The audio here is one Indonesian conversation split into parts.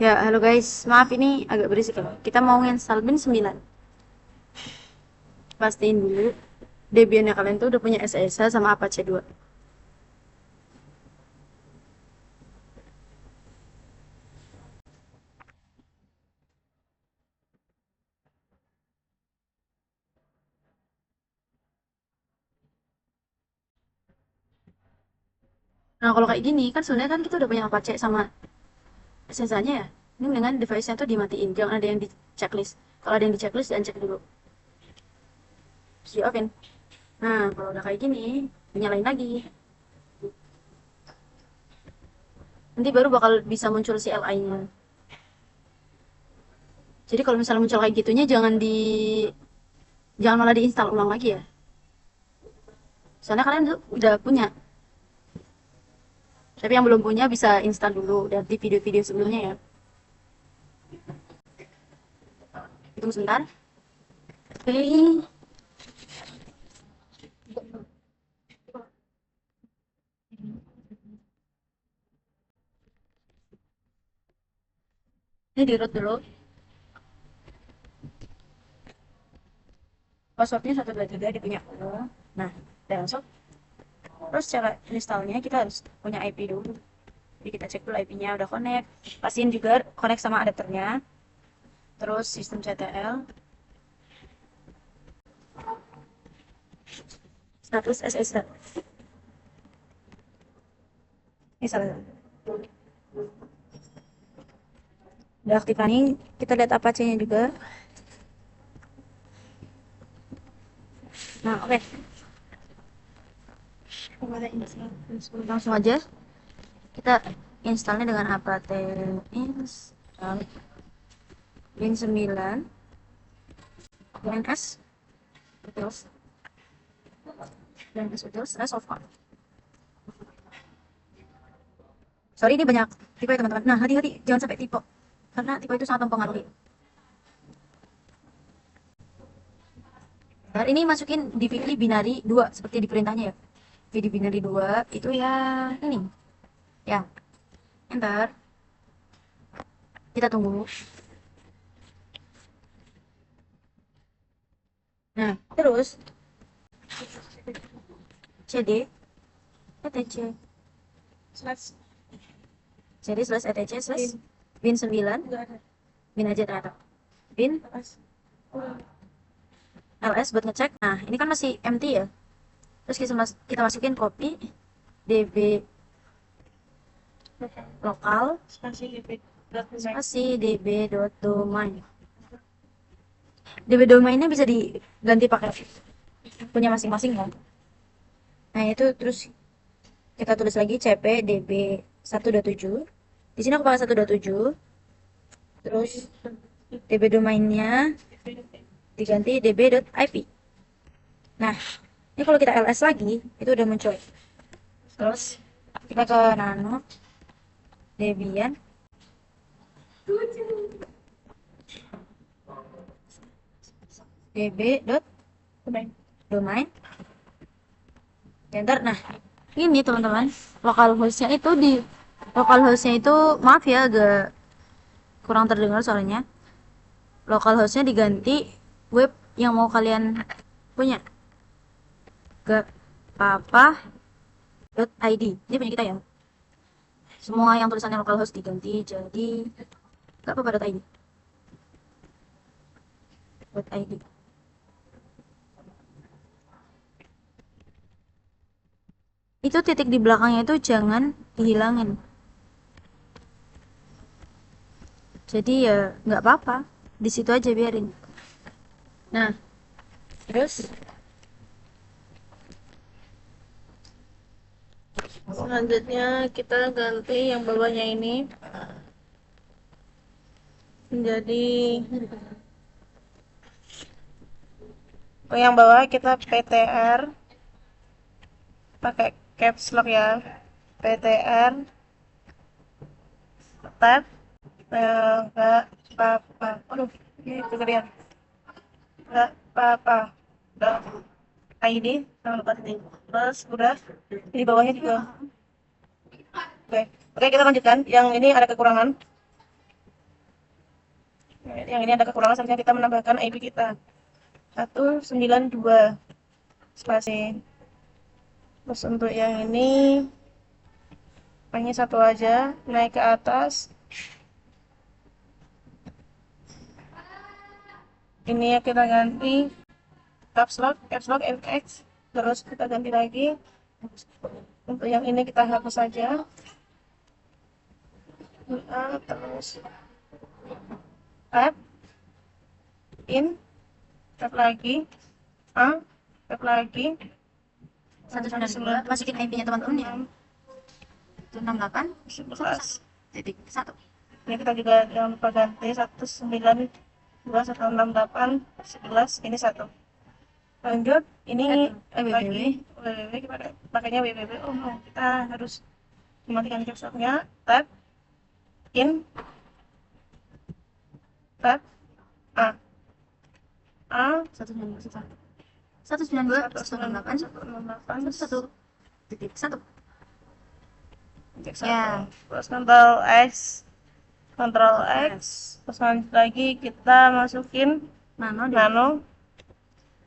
Ya, halo guys. Maaf ini agak berisik ya. Kita mau install Bin 9. Pastiin dulu Debian-nya kalian tuh udah punya SSH sama Apache 2. Nah, kalau kayak gini kan sebenarnya kan kita udah punya Apache sama SSH-nya ya. Ini dengan device-nya tuh dimatiin. Jangan ada yang di checklist. Kalau ada yang di checklist, jangan cek dulu. Terus di open. Nah, kalau udah kayak gini, dinyalain lagi. Nanti baru bakal bisa muncul CLI-nya. Jadi kalau misalnya muncul kayak gitunya jangan malah diinstal ulang lagi ya. Soalnya kalian tuh udah punya. Tapi yang belum punya bisa install dulu dari video-video sebelumnya ya. Tunggu sebentar. Oke. Ini di root dulu. Passwordnya 123 di punya aku. Nah, udah masuk. Terus cara installnya kita harus punya IP dulu. Jadi kita cek dulu IP-nya udah connect. Pastiin juga connect sama adapternya. Terus sistem CTL. Status SSH. Ini salah. Udah aktif running. Kita lihat Apache-nya juga. Nah, oke. Langsung aja kita installnya dengan apt install Win 9 DNS utils DNS utils rest of all. Sorry ini banyak tipe ya teman-teman. Nah, hati-hati jangan sampai tipe karena tipe itu sangat mempengaruhi. Nah, ini masukin dvd binary 2 seperti di perintahnya ya. VD binary 2 itu ya ini ya. Enter. Kita tunggu. Nah, terus cd etc slash cd slash etc slash bin 9 bin aja ternyata bin ls buat ngecek. Nah, ini kan masih empty ya. Terus kita masukin copy db lokal spasi db.domain. Db domainnya bisa diganti pakai punya masing-masing kan. Nah, itu terus kita tulis lagi cp db 127. Di sini aku pakai 127. Terus db domainnya diganti db.ip. Nah, ini kalau kita ls lagi itu udah muncul. Terus kita ke nano debian db.domain enter. Nah, ini teman-teman localhostnya itu maaf ya agak kurang terdengar suaranya. Localhostnya diganti web yang mau kalian punya ke papa.id. Ini punya kita ya. Semua yang tulisannya localhost diganti jadi gak papa.id. .id. Itu titik di belakangnya itu jangan dihilangin. Jadi ya nggak apa-apa, di situ aja biarin. Nah, terus selanjutnya kita ganti yang bawahnya ini menjadi yang bawah kita ptr pakai caps lock ya, ptr tab nggak apa-apa, aduh ini kegedean, nggak apa-apa ID jangan lupa titik. Terus udah di bawahnya juga. Oke, kita lanjutkan. Yang ini ada kekurangan. Yang ini ada kekurangan, seharusnya kita menambahkan IP kita 192 spasi. Terus untuk yang ini hanya satu aja, naik ke atas. Ini ya kita ganti caps lock FX, terus kita ganti lagi. Untuk yang ini kita hapus saja. Terus tab in, tab lagi, tab lagi, 192 masukin IP-nya teman-teman ya. 168 11. 1. Ini kita juga jangan lupa ganti 192 168 11 ini 1. Lanjut, ini lagi www, kita pakainya www. Oh no, kita harus mematikan caps lock-nya. Tab in, tab A 192 168 1 titik 1 ya. Terus Ctrl X, terus lanjut lagi kita masukin nano.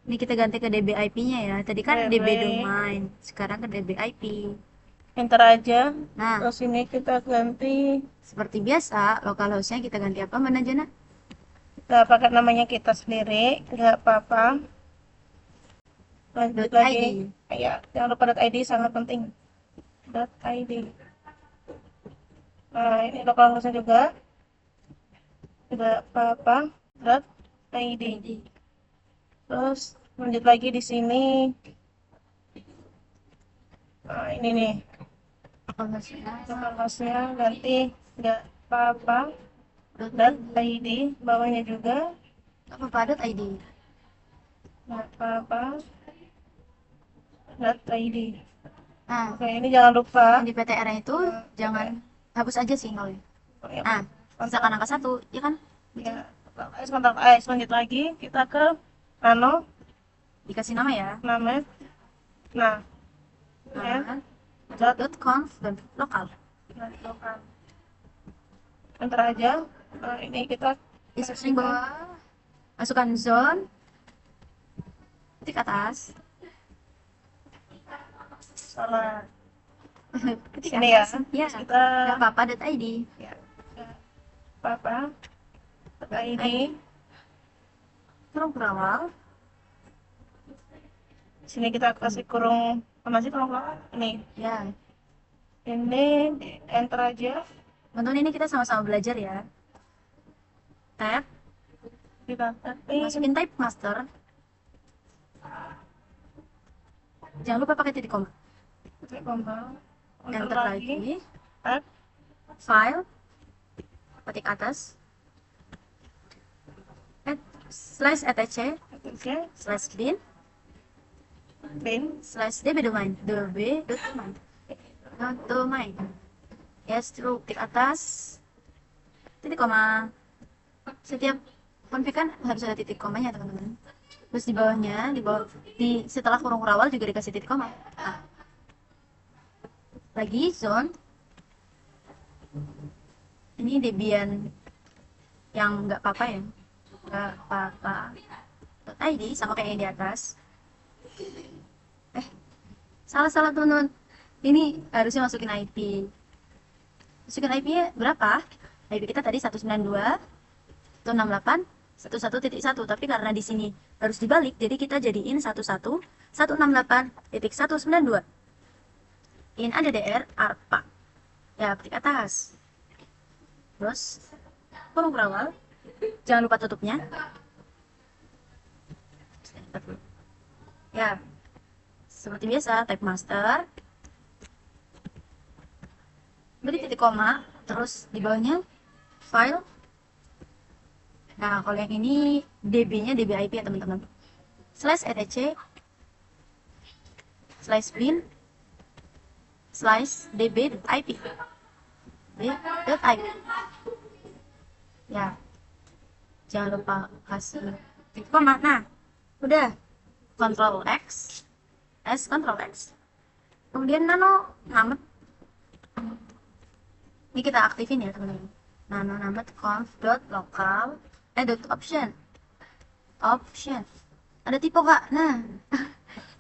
Ini kita ganti ke DB IP-nya ya. Tadi kan DB domain, sekarang ke DB IP. Enter aja. Nah, terus ini kita ganti seperti biasa, localhost-nya kita ganti apa, Mbak Najana? Kita pakai namanya kita sendiri, nggak apa-apa. Lanjut lagi. Ya, jangan lupa .id, sangat penting. .id. Nah, ini localhost-nya juga. Nggak apa-apa. .id. Terus lanjut lagi di sini. Nah, ini nih. Localhost-nya ganti, nggak apa-apa. .id, bawahnya juga. .id. Nggak apa-apa. .id. Nah, oke, ini jangan lupa. Yang di PTR-nya itu jangan hapus aja sih nol. Nah, misalkan angka 1, ya kan? Ya, Ctrl S, lanjut lagi kita ke nano, Dikasih nama ya. nama. Nah, .conf dan lokal. Enter aja. Nah, ini kita Instruksi bawah, masukkan zone, titik atas. Salah. Ketik Ini ya. atas. Ya. Kita Nggak apa-apa .id. Ya. Apa? .id. Kurung berawal. Sini kita kasih kurung apa sih kurung bawah? Ini. Ya. Ini enter aja. Teman-teman, ini kita sama-sama belajar ya. Tab, Kita masukin type master. Jangan lupa pakai titik koma. titik koma. Enter lagi. Tab. File, ketik atas. Slash etc, slash bin, slash db domain, domain. Ya, stroke titik atas, titik koma. Setiap config kan harus ada titik komanya, teman-teman. Terus di bawahnya, setelah kurung rawal juga dikasih titik koma. Nah, lagi zone. Ini Debian yang nggak apa-apa ya, nggak apa-apa. .id sama kayak yang di atas. Salah teman-teman. Ini harusnya masukin IP. Masukin IP-nya berapa? IP kita tadi 192 168 11.1, tapi karena di sini harus dibalik, jadi kita jadiin 11168.192. In ADDR ARPA. Ya, ketik atas. Terus kurung berawal. Jangan lupa tutupnya. Ya, seperti biasa, type master. Beri titik koma, terus di bawahnya file. Nah, kalau yang ini DB-nya DB IP ya teman-teman. Slash etc, slash bin, slash db.ip, db.ip. Ya, jangan lupa kasih titik koma. Nah, udah. Ctrl X, Ctrl X. Kemudian nano namet. Ini kita aktifin ya teman-teman. Nano namet conf.local dot option ada typo kak. Nah,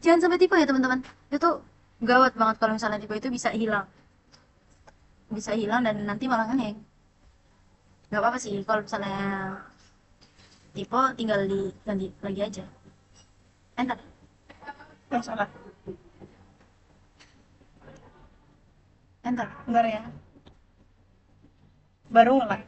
jangan sampai typo ya teman-teman, itu gawat banget kalau misalnya typo, itu bisa hilang dan nanti malah ngehang. Nggak apa-apa sih kalau misalnya typo, tinggal diganti lagi aja, enter. Salah. Enter. Bentar ya. Baru nggak?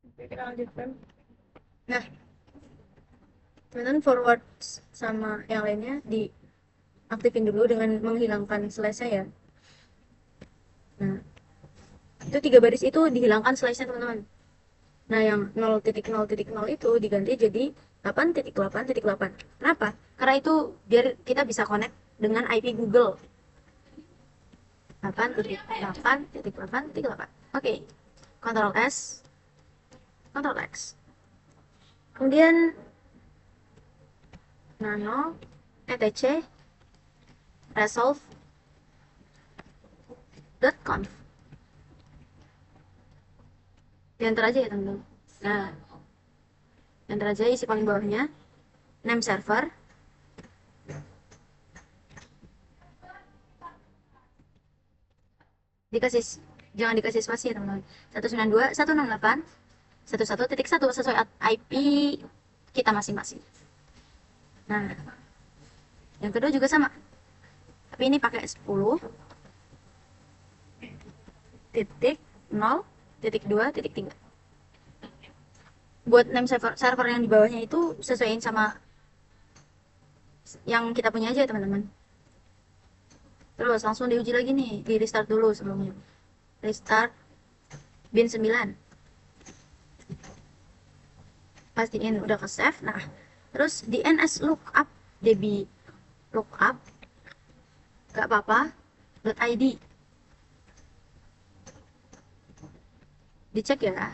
Oke, kita lanjutkan. Nah, teman-teman forward sama yang lainnya diaktifin dulu dengan menghilangkan slash-nya ya. Nah, itu 3 baris itu dihilangkan slash-nya teman-teman. Nah, yang 0.0.0 itu diganti jadi 8.8.8. Kenapa? Karena itu biar kita bisa connect dengan IP Google. 8.8.8.8. Oke. Ctrl S, Ctrl X. Kemudian nano etc resolve.conf. Enter aja ya teman-teman. Nah, enter aja isi paling bawahnya, name server, jangan dikasih spasi ya teman-teman. 192.168.11.1 sesuai IP kita masing-masing. Nah, yang kedua juga sama, tapi ini pakai 10.0.2.3. Buat name server yang di bawahnya itu sesuaiin sama yang kita punya aja ya teman-teman. Terus langsung diuji lagi nih, di restart dulu sebelumnya. Restart bin 9. Pastiin udah ke save. Nah, terus di ns lookup db lookup gak apa-apa .id dicek ya.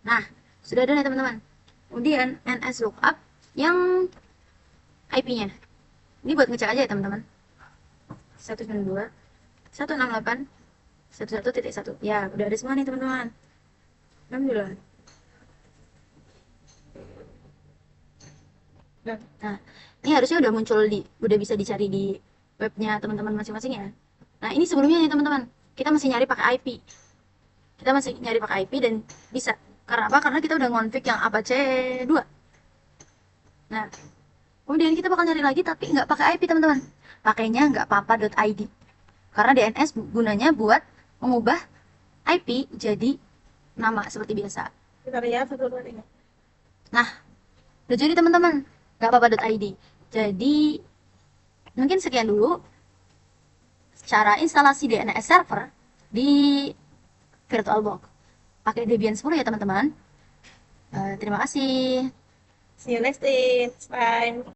Nah, sudah ada nih teman-teman. Kemudian ns lookup yang IP-nya ini buat ngecek aja ya teman-teman. 192.168.11.1 ya, udah ada semua nih teman-teman. Alhamdulillah. Nah, ini harusnya udah muncul udah bisa dicari di webnya teman-teman masing-masing ya. Nah, ini sebelumnya nih teman-teman, kita masih nyari pakai IP. Dan bisa. Karena apa? Karena kita udah ngonfig yang Apache 2. Nah, kemudian kita bakal nyari lagi tapi nggak pakai IP teman-teman. Pakainya nggak apa-apa.id. Karena DNS gunanya buat mengubah IP jadi nama seperti biasa. Kita lihat satu lagi. Nah, udah jadi teman-teman, nggak apa-apa.id. Jadi mungkin sekian dulu cara instalasi DNS server di VirtualBox. Pakai Debian 10 ya teman-teman. Terima kasih. See you next time.